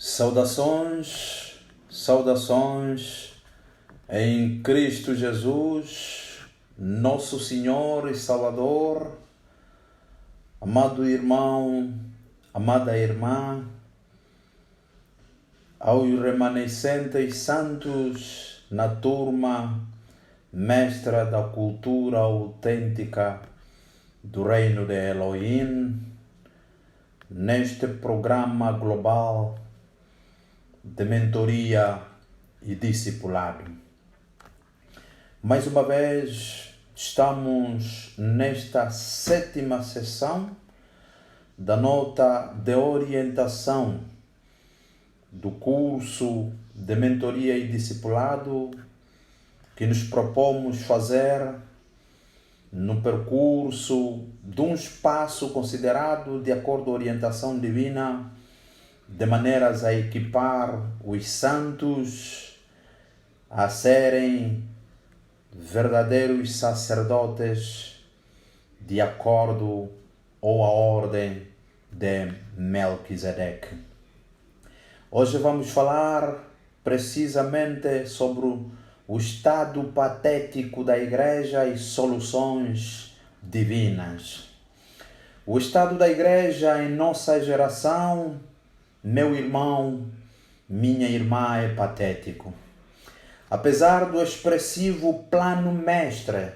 Saudações, saudações em Cristo Jesus, nosso Senhor e Salvador, amado irmão, amada irmã, aos remanescentes santos na turma mestra da cultura autêntica do Reino de Elohim, neste programa global de mentoria e discipulado. Mais uma vez, estamos nesta 7ª sessão da nota de orientação do curso de mentoria e discipulado que nos propomos fazer no percurso de um espaço considerado de acordo com a orientação divina, de maneiras a equipar os santos a serem verdadeiros sacerdotes de acordo com a ordem de Melquisedeque. Hoje vamos falar precisamente sobre o estado patético da igreja e soluções divinas. O estado da igreja em nossa geração, meu irmão, minha irmã, é patético. Apesar do expressivo plano mestre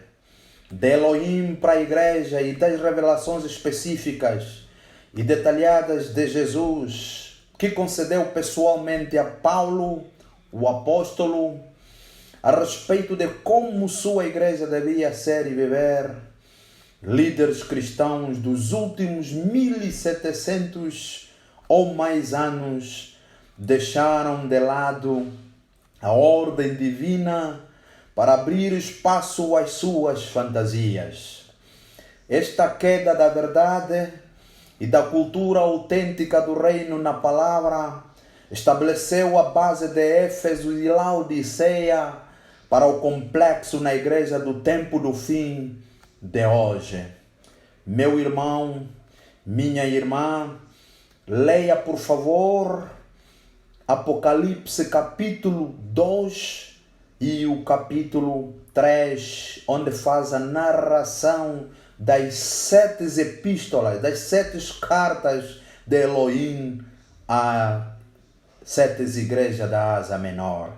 de Elohim para a igreja e das revelações específicas e detalhadas de Jesus, que concedeu pessoalmente a Paulo, o apóstolo, a respeito de como sua igreja devia ser e viver, líderes cristãos dos últimos 1700 ou mais anos deixaram de lado a ordem divina para abrir espaço às suas fantasias. Esta queda da verdade e da cultura autêntica do reino na palavra estabeleceu a base de Éfeso e Laodiceia para o complexo na igreja do tempo do fim de hoje. Meu irmão, minha irmã, leia por favor Apocalipse capítulo 2 e o capítulo 3, onde faz a narração das 7 epístolas, das 7 cartas de Elohim a 7 igrejas da Ásia Menor.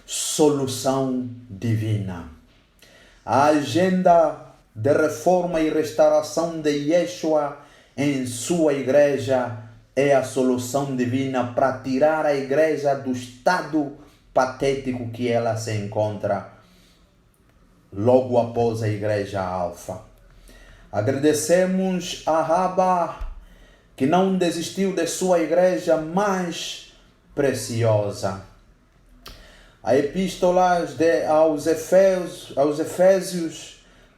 Solução divina. A agenda de reforma e restauração de Yeshua em sua igreja é a solução divina para tirar a igreja do estado patético que ela se encontra logo após a igreja alfa. Agradecemos a Rabá que não desistiu de sua igreja mais preciosa. A epístola aos Efésios,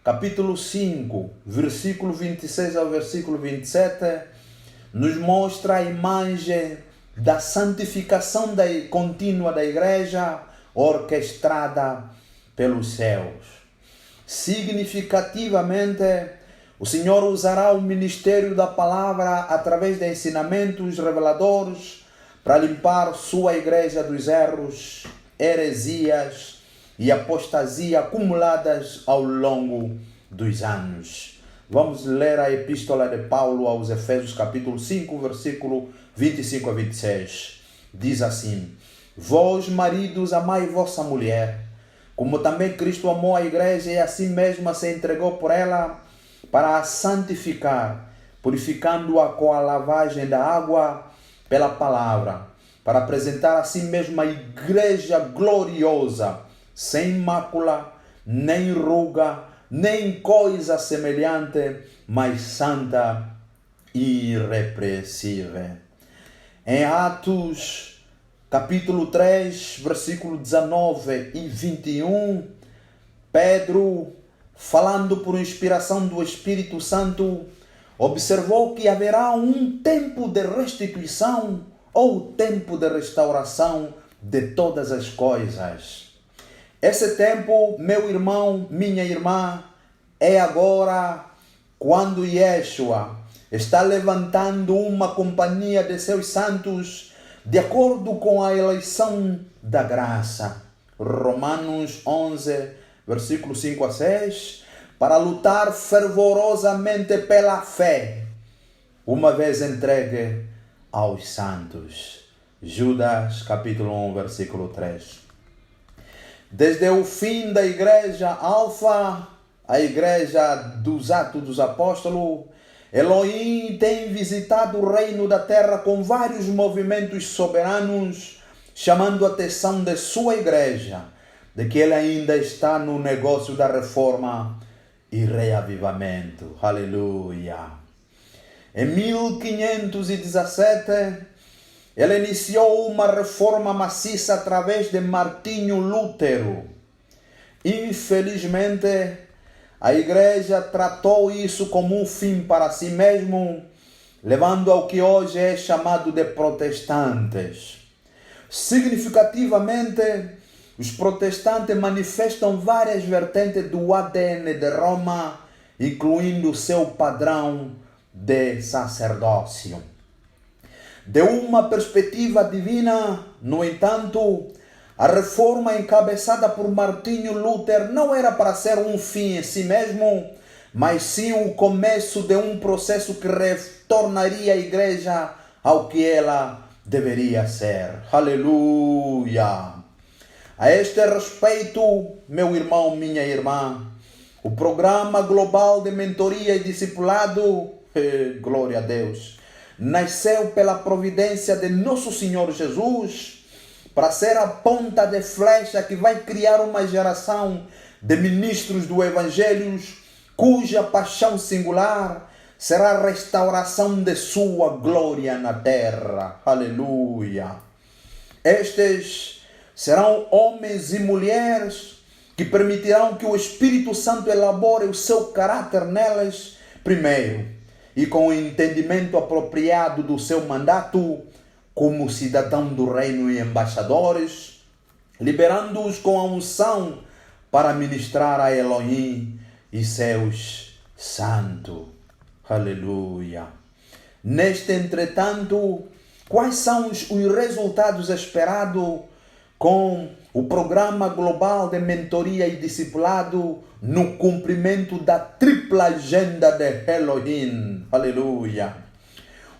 capítulo 5, versículo 26 ao versículo 27, nos mostra a imagem da santificação contínua da igreja orquestrada pelos céus. Significativamente, o Senhor usará o ministério da palavra através de ensinamentos reveladores para limpar sua igreja dos erros, heresias e apostasia acumuladas ao longo dos anos. Vamos ler a epístola de Paulo aos Efésios, capítulo 5, versículo 25 a 26. Diz assim: Vós, maridos, amai vossa mulher, como também Cristo amou a igreja e assim mesmo se entregou por ela para a santificar, purificando-a com a lavagem da água pela palavra, para apresentar a si mesma a igreja gloriosa, sem mácula, nem ruga, nem coisa semelhante, mas santa e irrepreensível. Em Atos, capítulo 3, versículo 19 e 21, Pedro, falando por inspiração do Espírito Santo, observou que haverá um tempo de restituição ou tempo de restauração de todas as coisas. Esse tempo, meu irmão, minha irmã, é agora quando Yeshua está levantando uma companhia de seus santos de acordo com a eleição da graça. Romanos 11, versículos 5 a 6, para lutar fervorosamente pela fé, uma vez entregue aos santos. Judas, capítulo 1, versículo 3. Desde o fim da igreja Alfa, a igreja dos Atos dos Apóstolos, Elohim tem visitado o reino da terra com vários movimentos soberanos, chamando a atenção de sua igreja, de que ele ainda está no negócio da reforma e reavivamento. Aleluia! Em 1517, ele iniciou uma reforma maciça através de Martinho Lutero. Infelizmente, a igreja tratou isso como um fim para si mesmo, levando ao que hoje é chamado de protestantes. Significativamente, os protestantes manifestam várias vertentes do ADN de Roma, incluindo seu padrão de sacerdócio. De uma perspectiva divina, no entanto, a reforma encabeçada por Martinho Lutero não era para ser um fim em si mesmo, mas sim o começo de um processo que retornaria a igreja ao que ela deveria ser. Aleluia! A este respeito, meu irmão, minha irmã, o programa global de mentoria e discipulado, glória a Deus, nasceu pela providência de nosso Senhor Jesus, para ser a ponta de flecha que vai criar uma geração de ministros do Evangelho, cuja paixão singular será a restauração de sua glória na terra. Aleluia! Estes serão homens e mulheres que permitirão que o Espírito Santo elabore o seu caráter nelas, primeiro, e com o entendimento apropriado do seu mandato, como cidadão do reino e embaixadores, liberando-os com a unção para ministrar a Elohim e seus santos. Aleluia! Neste, entretanto, quais são os resultados esperados com o programa global de mentoria e discipulado no cumprimento da tripla agenda de Elohim? Aleluia!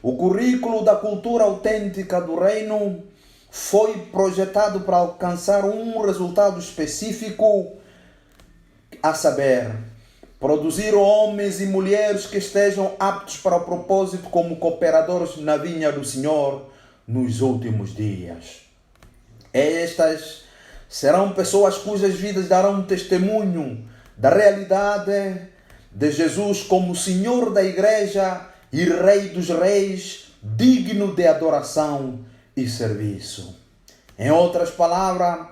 O currículo da cultura autêntica do reino foi projetado para alcançar um resultado específico, a saber, produzir homens e mulheres que estejam aptos para o propósito como cooperadores na vinha do Senhor nos últimos dias. Estas serão pessoas cujas vidas darão testemunho da realidade de Jesus como Senhor da igreja e Rei dos reis, digno de adoração e serviço. Em outras palavras,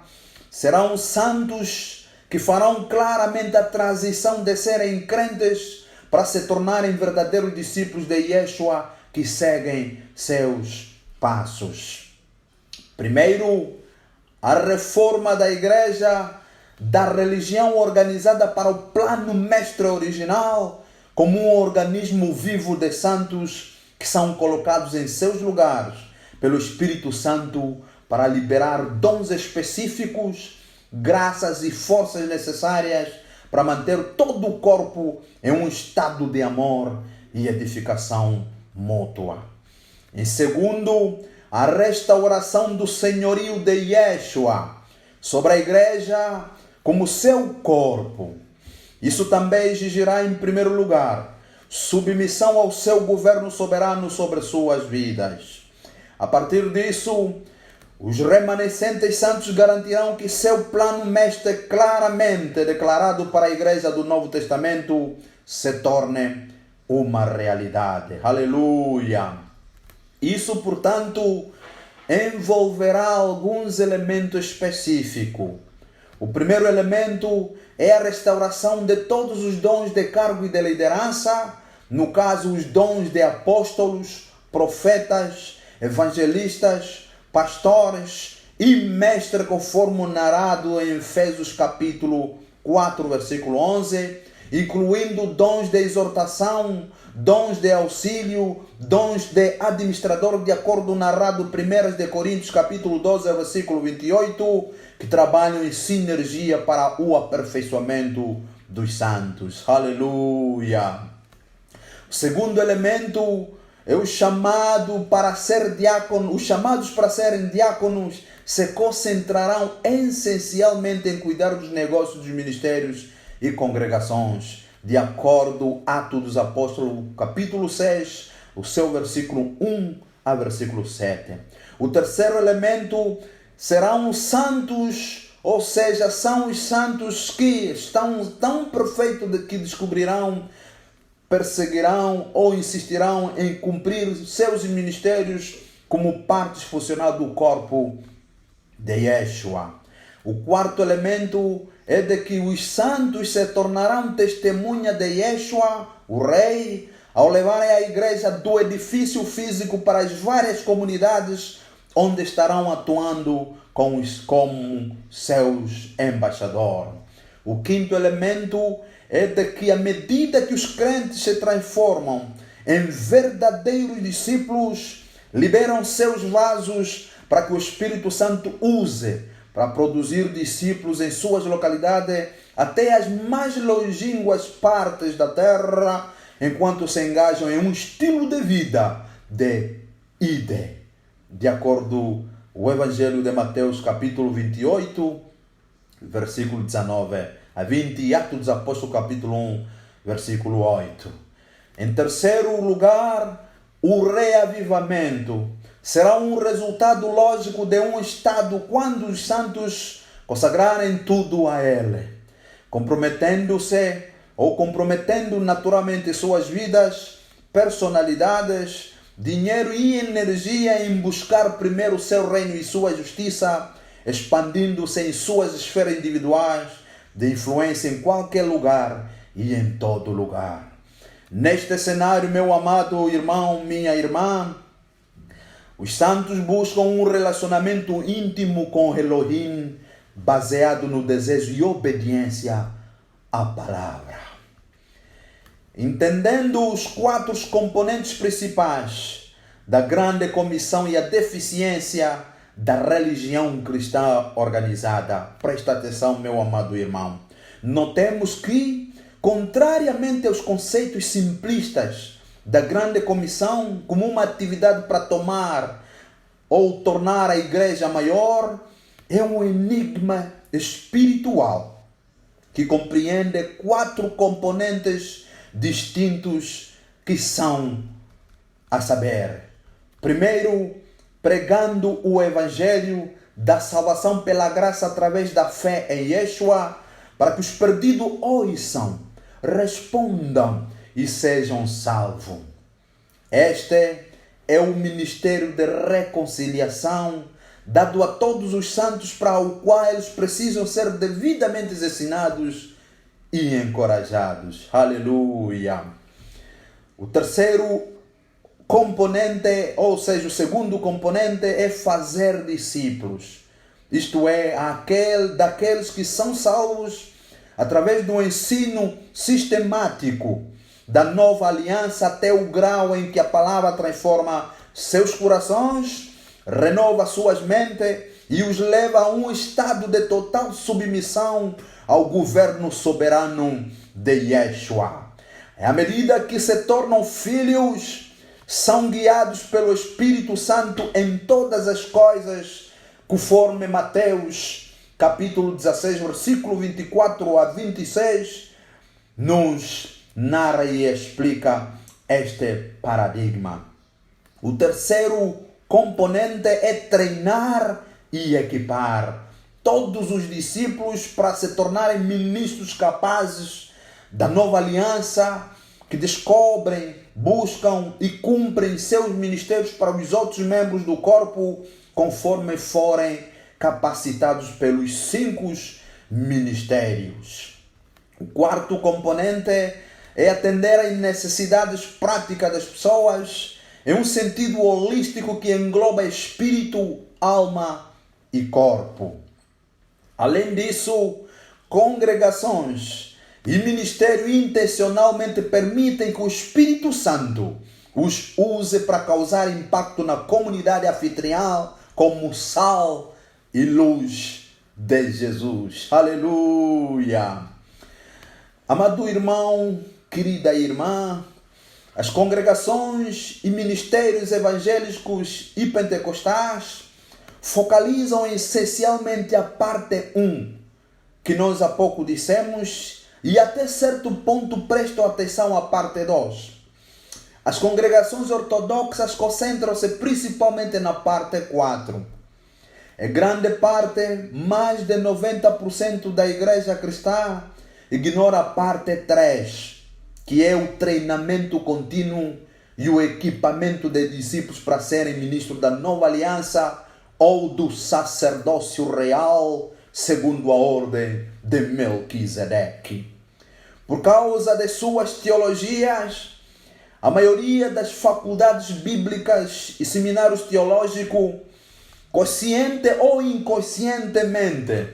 serão santos que farão claramente a transição de serem crentes para se tornarem verdadeiros discípulos de Yeshua que seguem seus passos. Primeiro, a reforma da igreja, da religião organizada para o plano mestre original, como um organismo vivo de santos que são colocados em seus lugares pelo Espírito Santo para liberar dons específicos, graças e forças necessárias para manter todo o corpo em um estado de amor e edificação mútua. Em segundo, a restauração do senhorio de Yeshua sobre a igreja como seu corpo. Isso também exigirá, em primeiro lugar, submissão ao seu governo soberano sobre suas vidas. A partir disso, os remanescentes santos garantirão que seu plano mestre claramente declarado para a igreja do Novo Testamento se torne uma realidade. Aleluia! Isso, portanto, envolverá alguns elementos específicos. O primeiro elemento é a restauração de todos os dons de cargo e de liderança, no caso, os dons de apóstolos, profetas, evangelistas, pastores e mestres, conforme narrado em Efésios capítulo 4, versículo 11, incluindo dons de exortação, dons de auxílio, dons de administrador, de acordo com narrado 1 de Coríntios capítulo 12, versículo 28, que trabalham em sinergia para o aperfeiçoamento dos santos. Aleluia! O segundo elemento é o chamado para ser diácono. Os chamados para serem diáconos se concentrarão essencialmente em cuidar dos negócios dos ministérios e congregações, de acordo com Atos dos Apóstolos, capítulo 6, o seu versículo 1 a versículo 7. O terceiro elemento serão os santos, ou seja, são os santos que estão tão perfeitos que descobrirão, perseguirão ou insistirão em cumprir seus ministérios como parte funcional do corpo de Yeshua. O quarto elemento é de que os santos se tornarão testemunha de Yeshua, o Rei, ao levarem a igreja do edifício físico para as várias comunidades onde estarão atuando como seus embaixadores. O quinto elemento é de que à medida que os crentes se transformam em verdadeiros discípulos, liberam seus vasos para que o Espírito Santo use para produzir discípulos em suas localidades até as mais longínquas partes da terra, enquanto se engajam em um estilo de vida de ide, de acordo com o Evangelho de Mateus capítulo 28, versículo 19 a 20, e Atos dos Apóstolos capítulo 1, versículo 8. Em terceiro lugar, o reavivamento será um resultado lógico de um estado quando os santos consagrarem tudo a Ele, comprometendo-se ou comprometendo naturalmente suas vidas, personalidades, dinheiro e energia em buscar primeiro o seu reino e sua justiça, expandindo-se em suas esferas individuais de influência em qualquer lugar e em todo lugar. Neste cenário, meu amado irmão, minha irmã, os santos buscam um relacionamento íntimo com Elohim, baseado no desejo e obediência à palavra. Entendendo os quatro componentes principais da grande comissão e a deficiência da religião cristã organizada, presta atenção, meu amado irmão. Notemos que, contrariamente aos conceitos simplistas da grande comissão como uma atividade para tomar ou tornar a igreja maior, é um enigma espiritual que compreende quatro componentes distintos que são, a saber, primeiro, pregando o evangelho da salvação pela graça através da fé em Yeshua, para que os perdidos ouçam, respondam e sejam salvos. Este é o ministério de reconciliação dado a todos os santos, para o qual eles precisam ser devidamente ensinados e encorajados. Aleluia! O terceiro componente, ou seja, o segundo componente, é fazer discípulos. Isto é, daqueles que são salvos através do ensino sistemático da nova aliança até o grau em que a palavra transforma seus corações, renova suas mentes e os leva a um estado de total submissão ao governo soberano de Yeshua. À medida que se tornam filhos, são guiados pelo Espírito Santo em todas as coisas, conforme Mateus capítulo 16, versículo 24 a 26, nos narra e explica este paradigma. O terceiro componente é treinar e equipar todos os discípulos para se tornarem ministros capazes da nova aliança, que descobrem, buscam e cumprem seus ministérios para os outros membros do corpo, conforme forem capacitados pelos 5 ministérios. O quarto componente é atender às necessidades práticas das pessoas em um sentido holístico que engloba espírito, alma e corpo. Além disso, congregações e ministério intencionalmente permitem que o Espírito Santo os use para causar impacto na comunidade anfitriã como sal e luz de Jesus. Aleluia! Amado irmão, querida irmã, as congregações e ministérios evangélicos e pentecostais focalizam essencialmente a parte 1, que nós há pouco dissemos, e até certo ponto prestam atenção à parte 2. As congregações ortodoxas concentram-se principalmente na parte 4. Em grande parte, mais de 90% da igreja cristã ignora a parte 3, que é o treinamento contínuo e o equipamento de discípulos para serem ministros da nova aliança ou do sacerdócio real, segundo a ordem de Melquisedeque. Por causa de suas teologias, a maioria das faculdades bíblicas e seminários teológicos, consciente ou inconscientemente,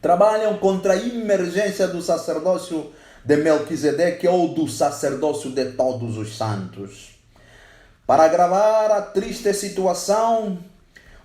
trabalham contra a emergência do sacerdócio de Melquisedeque ou do sacerdócio de todos os santos. Para agravar a triste situação,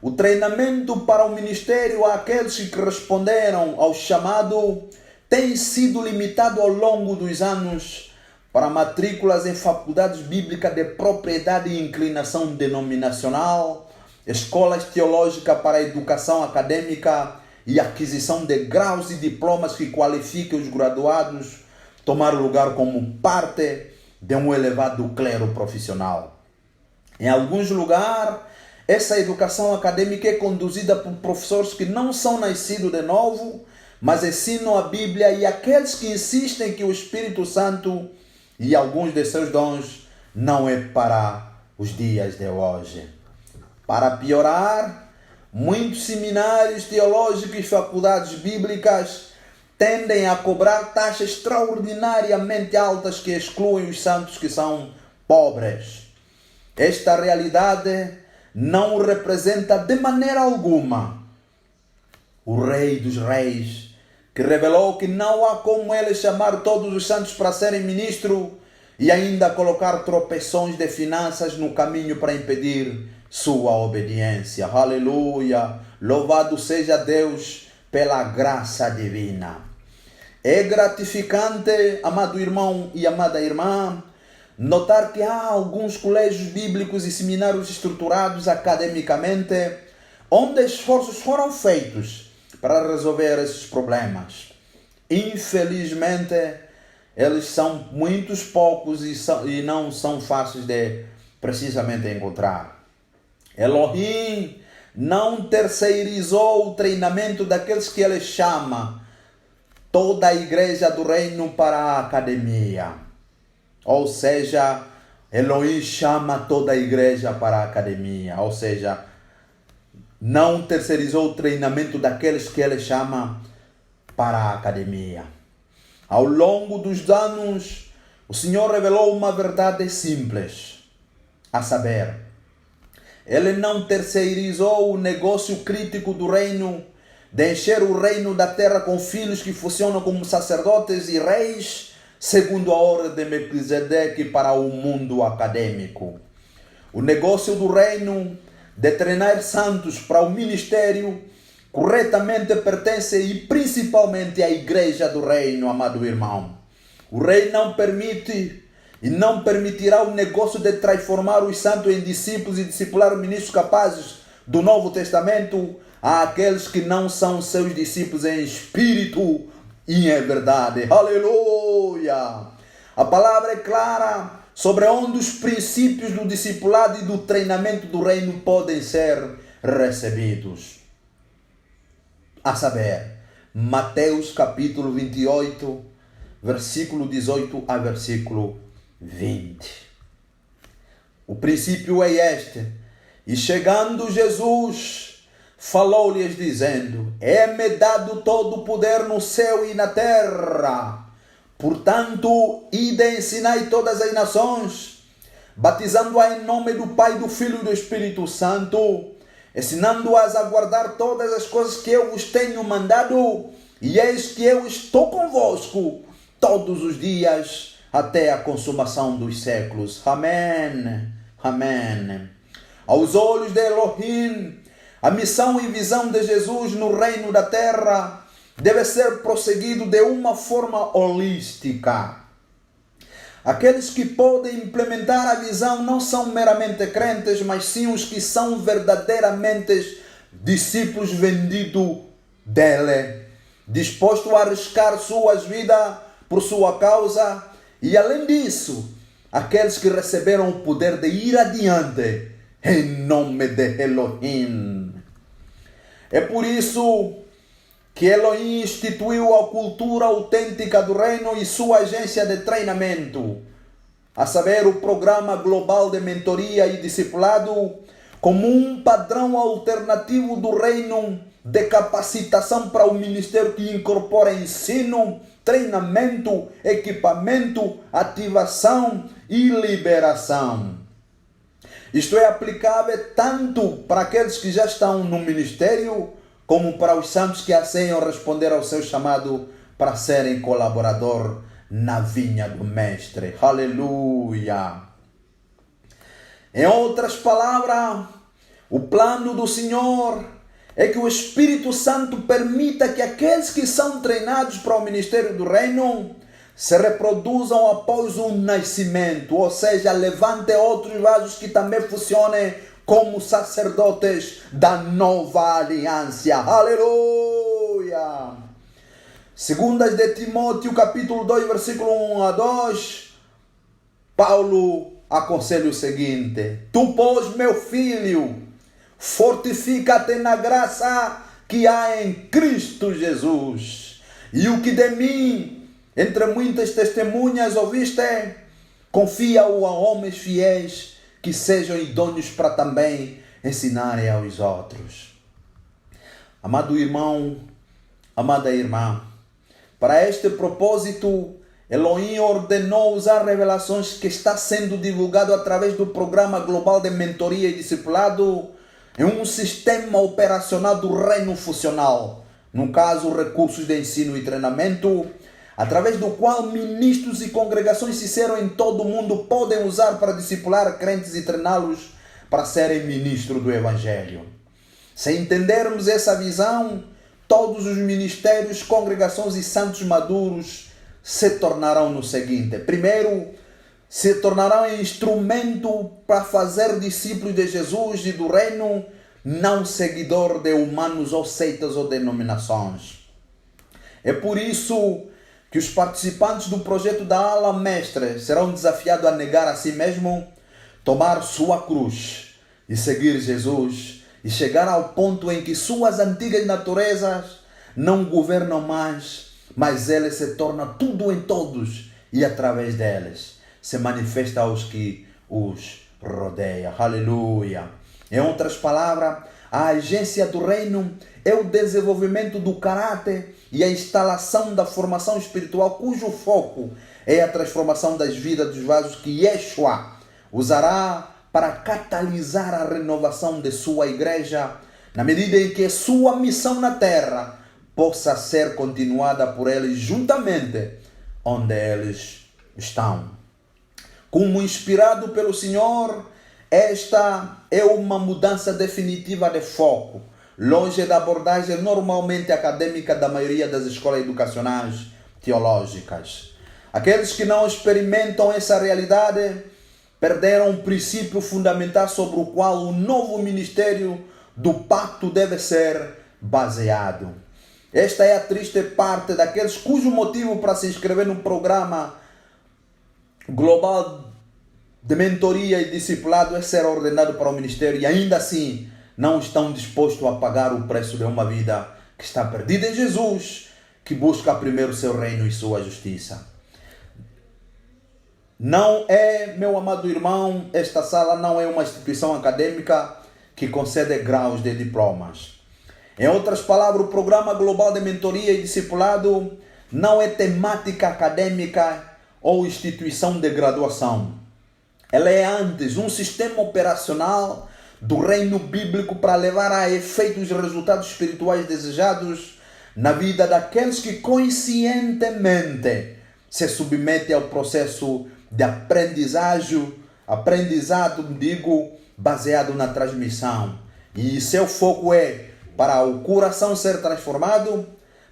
o treinamento para o ministério àqueles que responderam ao chamado tem sido limitado ao longo dos anos para matrículas em faculdades bíblicas de propriedade e inclinação denominacional, escolas teológicas para a educação acadêmica e aquisição de graus e diplomas que qualifiquem os graduados tomar lugar como parte de um elevado clero profissional. Em alguns lugares, essa educação acadêmica é conduzida por professores que não são nascidos de novo, mas ensinam a Bíblia, e aqueles que insistem que o Espírito Santo e alguns de seus dons não é para os dias de hoje. Para piorar, muitos seminários teológicos e faculdades bíblicas tendem a cobrar taxas extraordinariamente altas que excluem os santos que são pobres. Esta realidade não representa de maneira alguma o Rei dos Reis, que revelou que não há como ele chamar todos os santos para serem ministros e ainda colocar tropeções de finanças no caminho para impedir sua obediência. Aleluia! Louvado seja Deus pela graça divina. É gratificante, amado irmão e amada irmã, notar que há alguns colégios bíblicos e seminários estruturados academicamente onde esforços foram feitos para resolver esses problemas. Infelizmente, eles são muitos poucos e não são fáceis de precisamente encontrar. Elohim não terceirizou o treinamento daqueles que ele chama toda a igreja do reino para a academia. Ou seja, Elohim chama toda a igreja para a academia. Ou seja, não terceirizou o treinamento daqueles que ele chama para a academia. Ao longo dos anos, o Senhor revelou uma verdade simples, a saber, ele não terceirizou o negócio crítico do reino, de encher o reino da terra com filhos que funcionam como sacerdotes e reis, segundo a ordem de Melquisedeque para o mundo acadêmico. O negócio do reino de treinar santos para o ministério corretamente pertence e principalmente à igreja do reino, amado irmão. O rei não permite e não permitirá o negócio de transformar os santos em discípulos e discipular ministros capazes do Novo Testamento àqueles que não são seus discípulos em espírito e em verdade. Aleluia! A palavra é clara sobre onde os princípios do discipulado e do treinamento do reino podem ser recebidos. A saber, Mateus capítulo 28, versículo 18 a versículo 20. O princípio é este: e chegando Jesus, falou-lhes dizendo: é-me dado todo o poder no céu e na terra. Portanto, ide e ensinai todas as nações, batizando-as em nome do Pai, do Filho e do Espírito Santo, ensinando-as a guardar todas as coisas que eu vos tenho mandado, e eis que eu estou convosco todos os dias até a consumação dos séculos. Amém. Amém. Aos olhos de Elohim, a missão e visão de Jesus no reino da terra deve ser prosseguido de uma forma holística. Aqueles que podem implementar a visão não são meramente crentes, mas sim os que são verdadeiramente discípulos vendidos dele, dispostos a arriscar suas vidas por sua causa, e além disso, aqueles que receberam o poder de ir adiante em nome de Elohim. É por isso que Elohim instituiu a cultura autêntica do reino e sua agência de treinamento, a saber, o Programa Global de Mentoria e Discipulado, como um padrão alternativo do reino de capacitação para o ministério que incorpora ensino, treinamento, equipamento, ativação e liberação. Isto é aplicável tanto para aqueles que já estão no ministério, como para os santos que anseiam responder ao seu chamado para serem colaborador na vinha do Mestre. Aleluia! Em outras palavras, o plano do Senhor é que o Espírito Santo permita que aqueles que são treinados para o ministério do reino se reproduzam após o nascimento, ou seja, levante outros vasos que também funcionem como sacerdotes da nova aliança. Aleluia! Segundas de Timóteo, capítulo 2, versículo 1 a 2, Paulo aconselha o seguinte: Tu, pois, meu filho, fortifica-te na graça que há em Cristo Jesus, e o que de mim, entre muitas testemunhas, ouviste, confia-o a homens fiéis, que sejam idôneos para também ensinarem aos outros. Amado irmão, amada irmã, para este propósito, Elohim ordenou usar revelações que está sendo divulgado através do Programa Global de Mentoria e Discipulado em um sistema operacional do reino funcional, no caso, recursos de ensino e treinamento, através do qual ministros e congregações sinceros em todo o mundo podem usar para discipular crentes e treiná-los para serem ministros do Evangelho. Se entendermos essa visão, todos os ministérios, congregações e santos maduros se tornarão no seguinte: primeiro, se tornarão instrumento para fazer discípulos de Jesus e do reino, não seguidor de humanos ou seitas ou denominações. É por isso que os participantes do projeto da Ala Mestre serão desafiados a negar a si mesmo, tomar sua cruz e seguir Jesus, e chegar ao ponto em que suas antigas naturezas não governam mais, mas ele se torna tudo em todos e através deles se manifesta aos que os rodeiam. Aleluia! Em outras palavras, a agência do reino é o desenvolvimento do caráter e a instalação da formação espiritual, cujo foco é a transformação das vidas dos vasos que Yeshua usará para catalisar a renovação de sua igreja, na medida em que sua missão na terra possa ser continuada por eles juntamente onde eles estão. Como inspirado pelo Senhor, esta é uma mudança definitiva de foco, longe da abordagem normalmente acadêmica da maioria das escolas educacionais teológicas. Aqueles que não experimentam essa realidade perderam um princípio fundamental sobre o qual o novo ministério do pacto deve ser baseado. Esta é a triste parte daqueles cujo motivo para se inscrever no programa global de mentoria e discipulado é ser ordenado para o ministério e ainda assim não estão dispostos a pagar o preço de uma vida que está perdida em Jesus, que busca primeiro seu reino e sua justiça. Não é, meu amado irmão, esta sala não é uma instituição acadêmica que concede graus de diplomas. Em outras palavras, o Programa Global de Mentoria e Discipulado não é temática acadêmica ou instituição de graduação. Ela é antes um sistema operacional do reino bíblico para levar a efeito os resultados espirituais desejados na vida daqueles que conscientemente se submete ao processo de aprendizado, baseado na transmissão. E seu foco é para o coração ser transformado,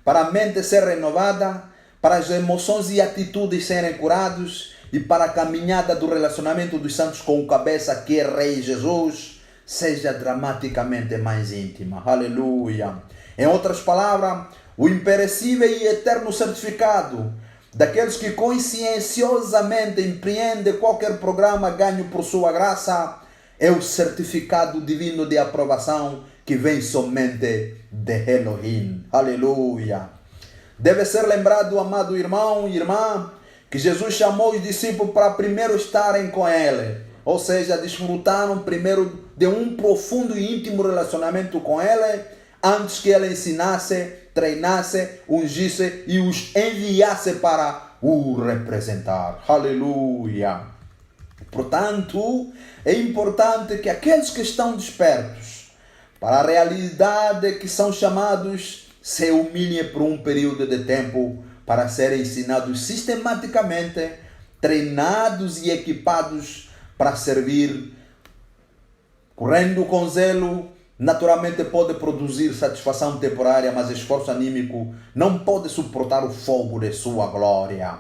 para a mente ser renovada, para as emoções e atitudes serem curados e para a caminhada do relacionamento dos santos com o cabeça, que é Rei Jesus, seja dramaticamente mais íntima. Aleluia! Em outras palavras, o imperecível e eterno certificado daqueles que conscienciosamente empreendem qualquer programa ganho por sua graça é o certificado divino de aprovação que vem somente de Elohim. Aleluia! Deve ser lembrado, amado irmão e irmã, que Jesus chamou os discípulos para primeiro estarem com Ele. Ou seja, desfrutaram primeiro de um profundo e íntimo relacionamento com Ele, antes que Ele ensinasse, treinasse, ungisse e os enviasse para o representar. Aleluia! Portanto, é importante que aqueles que estão despertos para a realidade que são chamados se humilhem por um período de tempo para serem ensinados sistematicamente, treinados e equipados para servir, correndo com zelo. Naturalmente pode produzir satisfação temporária, mas esforço anímico não pode suportar o fogo de sua glória.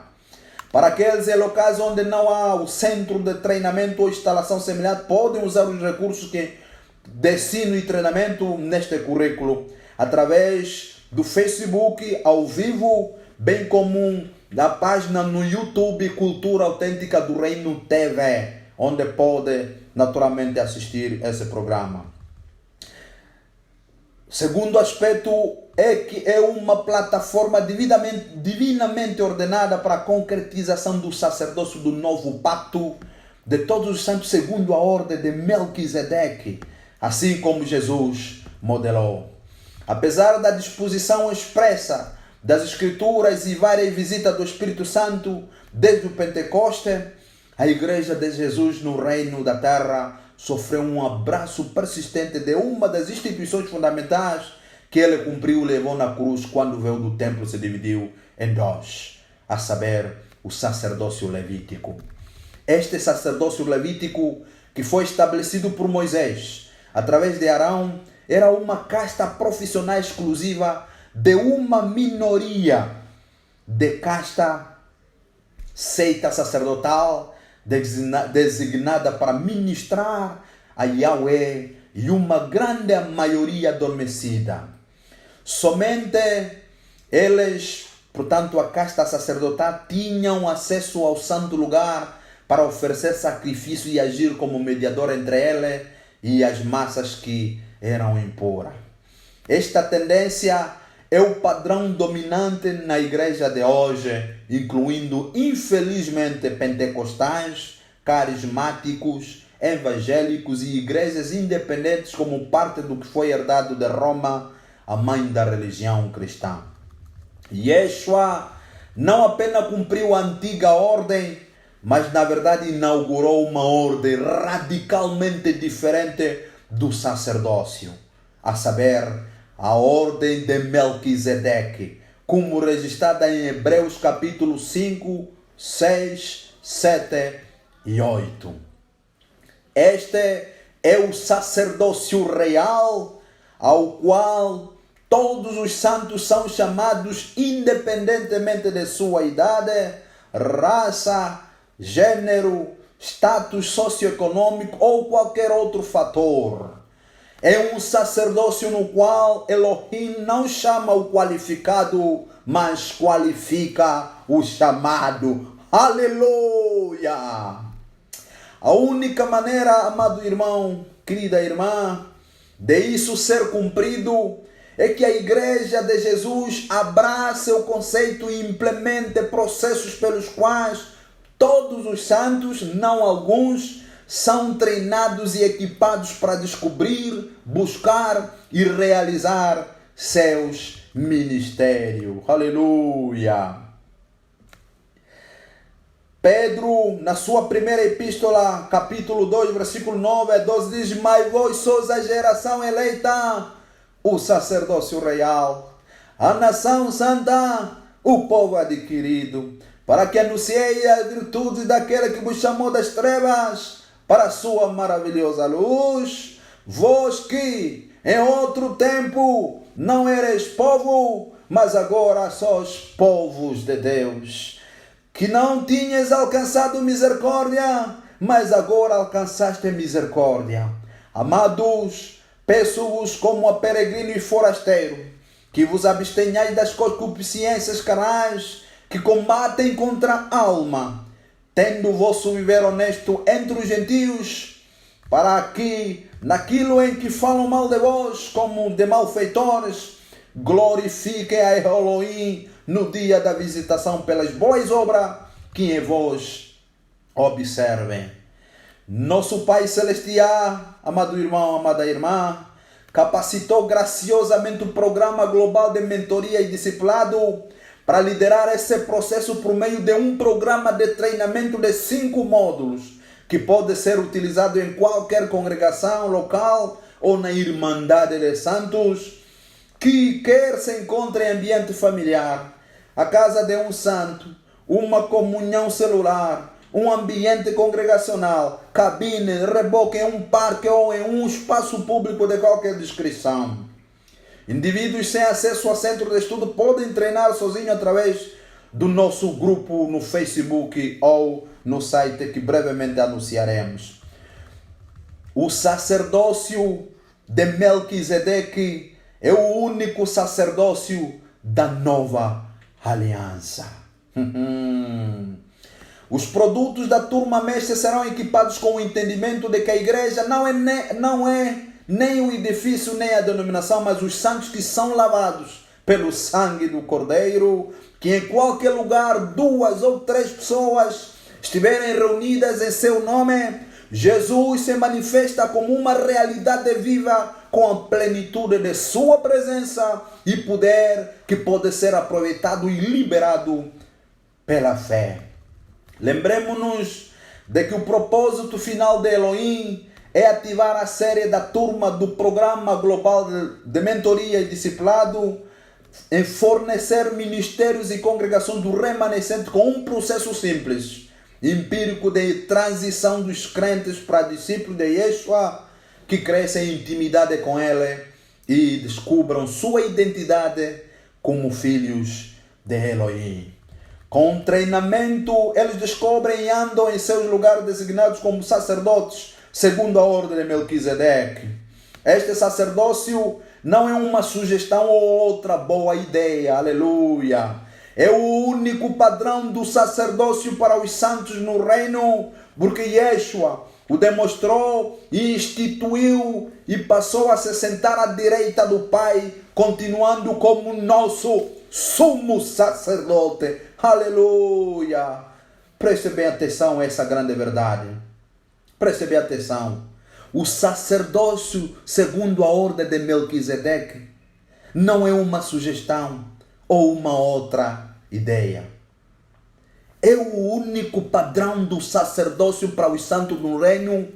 Para aqueles locais onde não há o centro de treinamento ou instalação semelhante, podem usar os recursos de ensino e treinamento neste currículo, através do Facebook ao vivo, bem como da página no YouTube Cultura Autêntica do Reino TV, onde pode naturalmente assistir esse programa. Segundo aspecto é que é uma plataforma divinamente ordenada para a concretização do sacerdócio do novo pacto de todos os santos segundo a ordem de Melquisedeque, assim como Jesus modelou. Apesar da disposição expressa das Escrituras e várias visitas do Espírito Santo desde o Pentecoste, a Igreja de Jesus no Reino da Terra sofreu um abraço persistente de uma das instituições fundamentais que ele cumpriu e levou na cruz quando o véu do templo se dividiu em dois, a saber, o sacerdócio levítico. Este sacerdócio levítico, que foi estabelecido por Moisés através de Arão, era uma casta profissional exclusiva de uma minoria de casta seita sacerdotal designada para ministrar a Yahweh e uma grande maioria adormecida. Somente eles, portanto a casta sacerdotal, tinham acesso ao santo lugar para oferecer sacrifício e agir como mediador entre ele e as massas que eram impuras. Esta tendência é o padrão dominante na igreja de hoje, incluindo, infelizmente, pentecostais, carismáticos, evangélicos e igrejas independentes como parte do que foi herdado de Roma, a mãe da religião cristã. Yeshua não apenas cumpriu a antiga ordem, mas na verdade inaugurou uma ordem radicalmente diferente do sacerdócio, a saber, a ordem de Melquisedeque, como registrada em Hebreus capítulo 5, 6, 7 e 8. Este é o sacerdócio real, ao qual todos os santos são chamados independentemente de sua idade, raça, gênero, status socioeconômico ou qualquer outro fator. É um sacerdócio no qual Elohim não chama o qualificado, mas qualifica o chamado. Aleluia! A única maneira, amado irmão, querida irmã, de isso ser cumprido é que a Igreja de Jesus abrace o conceito e implemente processos pelos quais todos os santos, não alguns, são treinados e equipados para descobrir, buscar e realizar seus ministérios. Aleluia! Pedro, na sua primeira epístola, capítulo 2, versículo 9 a 12, diz: mas vós sois a geração eleita, o sacerdócio real, a nação santa, o povo adquirido, para que anunciei as virtudes daquele que vos chamou das trevas para a sua maravilhosa luz. Vós que em outro tempo não eres povo, mas agora sois povos de Deus. Que não tinhas alcançado misericórdia, mas agora alcançaste misericórdia. Amados, peço-vos como a peregrino e forasteiro, que vos abstenhais das concupiscências carnais que combatem contra a alma, tendo o vosso viver honesto entre os gentios, para que, naquilo em que falam mal de vós, como de malfeitores, glorifiquem a Elohim no dia da visitação pelas boas obras que em vós observem. Nosso Pai Celestial, amado irmão, amada irmã, capacitou graciosamente o Programa Global de Mentoria e Discipulado para liderar esse processo por meio de um programa de treinamento de 5 módulos, que pode ser utilizado em qualquer congregação local ou na Irmandade de Santos, que quer se encontre em ambiente familiar, a casa de um santo, uma comunhão celular, um ambiente congregacional, cabine, reboque em um parque ou em um espaço público de qualquer descrição. Indivíduos sem acesso a centro de estudo podem treinar sozinho através do nosso grupo no Facebook ou no site que brevemente anunciaremos. O sacerdócio de Melquisedeque é o único sacerdócio da nova aliança. Os produtos da turma mestre serão equipados com o entendimento de que a igreja não é nem o edifício, nem a denominação, mas os santos que são lavados pelo sangue do Cordeiro, que em qualquer lugar 2 ou 3 pessoas estiverem reunidas em seu nome, Jesus se manifesta como uma realidade viva com a plenitude de sua presença e poder que pode ser aproveitado e liberado pela fé. Lembremos-nos de que o propósito final de Elohim é ativar a série da turma do Programa Global de Mentoria e Discipulado em fornecer ministérios e congregações do remanescente com um processo simples, empírico de transição dos crentes para discípulos de Yeshua, que crescem em intimidade com Ele e descubram sua identidade como filhos de Elohim. Com treinamento, eles descobrem e andam em seus lugares designados como sacerdotes, segundo a ordem de Melquisedeque. Este sacerdócio não é uma sugestão ou outra boa ideia, aleluia. É o único padrão do sacerdócio para os santos no reino, porque Yeshua o demonstrou e instituiu e passou a se sentar à direita do Pai, continuando como nosso sumo sacerdote. Aleluia! Preste bem atenção a essa grande verdade. Preste bem atenção. O sacerdócio, segundo a ordem de Melquisedeque, não é uma sugestão ou uma outra ideia. É o único padrão do sacerdócio para os santos do reino,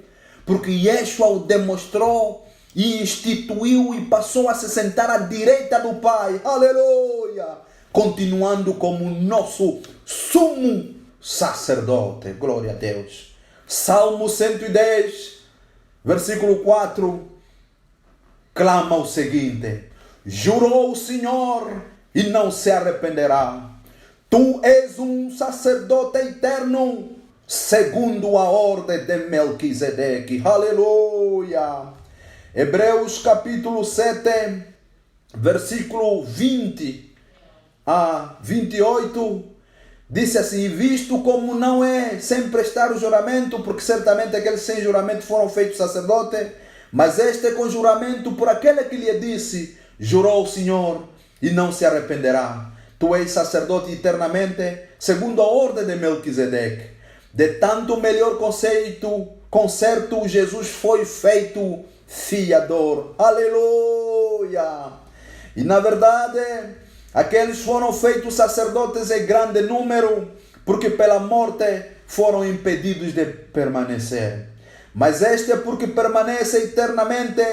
porque Yeshua o demonstrou e instituiu e passou a se sentar à direita do Pai. Aleluia! Continuando como nosso sumo sacerdote. Glória a Deus. Salmo 110, versículo 4, clama o seguinte: jurou o Senhor e não se arrependerá. Tu és um sacerdote eterno, segundo a ordem de Melquisedeque. Aleluia. Hebreus capítulo 7, versículo 20 a 28, disse assim: visto como não é sem prestar o juramento, porque certamente aqueles sem juramento foram feitos sacerdote, mas este é com juramento por aquele que lhe disse: jurou o Senhor e não se arrependerá. Tu és sacerdote eternamente, segundo a ordem de Melquisedeque. De tanto melhor concerto, Jesus foi feito fiador. Aleluia! E na verdade, aqueles foram feitos sacerdotes em grande número, porque pela morte foram impedidos de permanecer. Mas este é porque permanece eternamente,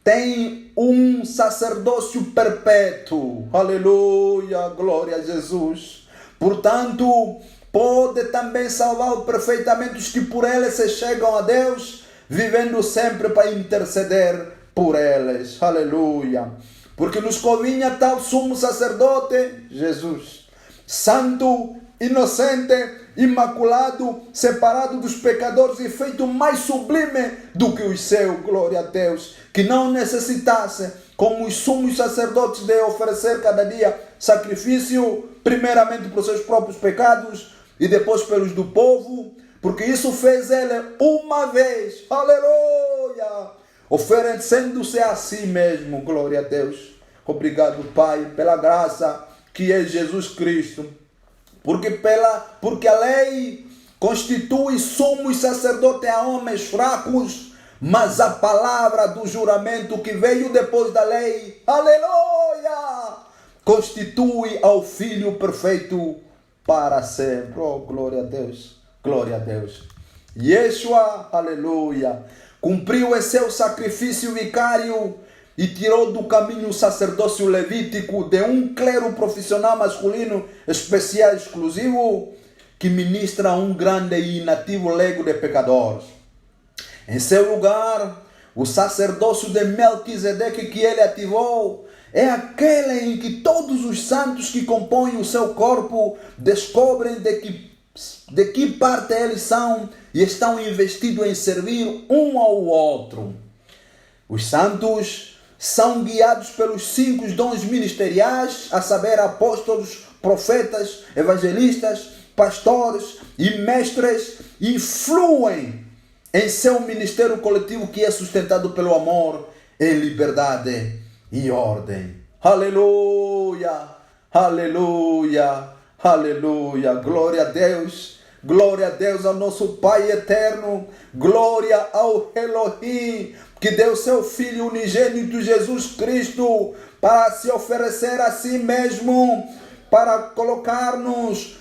tem um sacerdócio perpétuo. Aleluia, glória a Jesus. Portanto, pode também salvar perfeitamente os que por ele se chegam a Deus, vivendo sempre para interceder por eles. Aleluia. Porque nos convinha tal sumo sacerdote, Jesus, santo, inocente, imaculado, separado dos pecadores e feito mais sublime do que os seus, glória a Deus, que não necessitasse, como os sumos sacerdotes, de oferecer cada dia sacrifício, primeiramente para os seus próprios pecados e depois pelos do povo, porque isso fez ele uma vez, aleluia, oferecendo-se a si mesmo, glória a Deus. Obrigado, Pai, pela graça que é Jesus Cristo, porque a lei constitui sumos sacerdotes a homens fracos, mas a palavra do juramento que veio depois da lei, aleluia, constitui ao Filho perfeito para sempre. Oh, glória a Deus, glória a Deus. Yeshua, aleluia, cumpriu esse seu sacrifício vicário e tirou do caminho o sacerdócio levítico de um clero profissional masculino especial exclusivo que ministra um grande e inativo lego de pecadores. Em seu lugar, o sacerdócio de Melquisedeque que ele ativou é aquele em que todos os santos que compõem o seu corpo descobrem de que parte eles são e estão investidos em servir um ao outro. Os santos são guiados pelos 5 dons ministeriais, a saber, apóstolos, profetas, evangelistas, pastores e mestres, e fluem em seu ministério coletivo que é sustentado pelo amor, em liberdade e ordem. Aleluia, aleluia, aleluia, glória a Deus ao nosso Pai eterno, glória ao Elohim, que deu seu Filho unigênito Jesus Cristo para se oferecer a si mesmo, para colocar-nos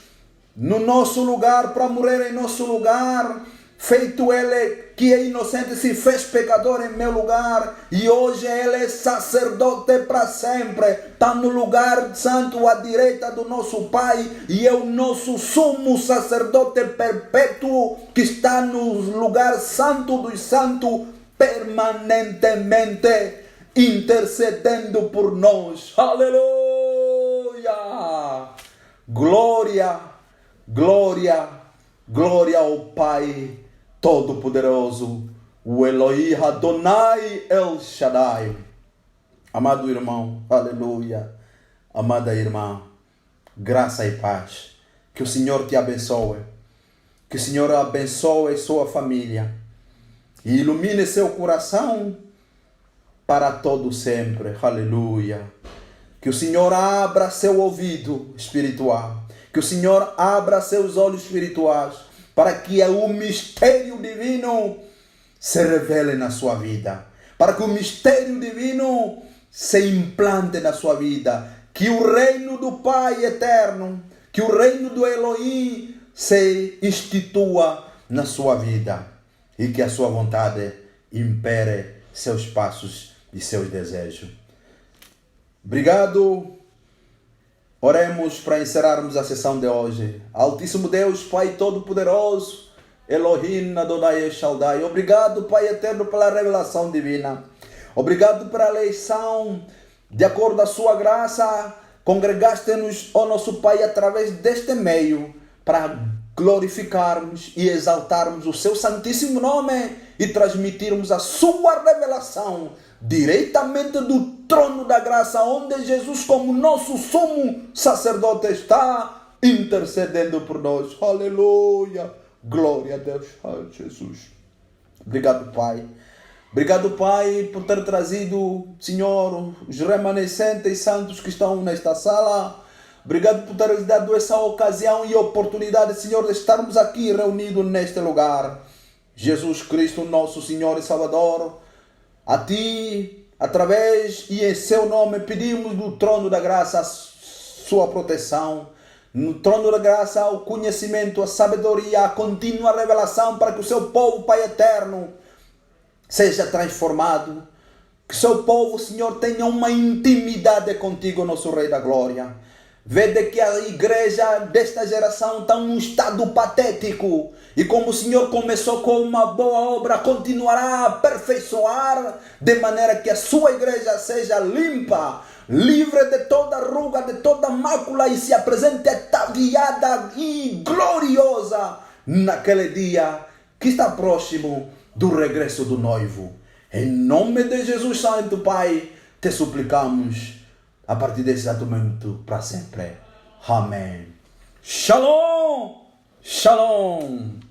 no nosso lugar, para morrer em nosso lugar, feito ele que é inocente se fez pecador em meu lugar, e hoje ele é sacerdote para sempre, está no lugar santo à direita do nosso Pai, e é o nosso sumo sacerdote perpétuo que está no lugar santo dos santos, permanentemente intercedendo por nós. Aleluia! Glória, glória, glória ao Pai Todo-Poderoso, o Elohim Adonai El Shaddai. Amado irmão, aleluia, amada irmã, graça e paz. Que o Senhor te abençoe, que o Senhor abençoe sua família e ilumine seu coração para todo sempre, aleluia. Que o Senhor abra seu ouvido espiritual, que o Senhor abra seus olhos espirituais, para que o mistério divino se revele na sua vida, para que o mistério divino se implante na sua vida, que o reino do Pai eterno, que o reino do Elohim se institua na sua vida e que a sua vontade impere seus passos e seus desejos. Obrigado. Oremos para encerrarmos a sessão de hoje. Altíssimo Deus, Pai Todo-Poderoso, Elohim Adonai Shaddai, obrigado, Pai Eterno, pela revelação divina. Obrigado pela eleição, de acordo com a sua graça, congregaste-nos, ó nosso Pai, através deste meio, para glorificarmos e exaltarmos o seu santíssimo nome e transmitirmos a sua revelação diretamente do trono da graça, onde Jesus, como nosso sumo sacerdote, está intercedendo por nós. Aleluia, glória a Deus, ai Jesus. Obrigado, Pai. Obrigado, Pai, por ter trazido, Senhor, os remanescentes santos que estão nesta sala. Obrigado por ter dado essa ocasião e oportunidade, Senhor, de estarmos aqui reunidos neste lugar. Jesus Cristo, nosso Senhor e Salvador, a Ti, através e em Seu nome, pedimos do trono da graça a Sua proteção. No trono da graça, o conhecimento, a sabedoria, a contínua revelação para que o Seu povo, Pai Eterno, seja transformado. Que o Seu povo, Senhor, tenha uma intimidade contigo, nosso Rei da Glória. Vede que a igreja desta geração está num estado patético. E como o Senhor começou com uma boa obra, continuará a aperfeiçoar, de maneira que a sua igreja seja limpa, livre de toda ruga, de toda mácula, e se apresente ataviada e gloriosa naquele dia que está próximo do regresso do noivo. Em nome de Jesus Santo, Pai, te suplicamos, a partir desse exato momento, para sempre. Amém. Shalom! Shalom!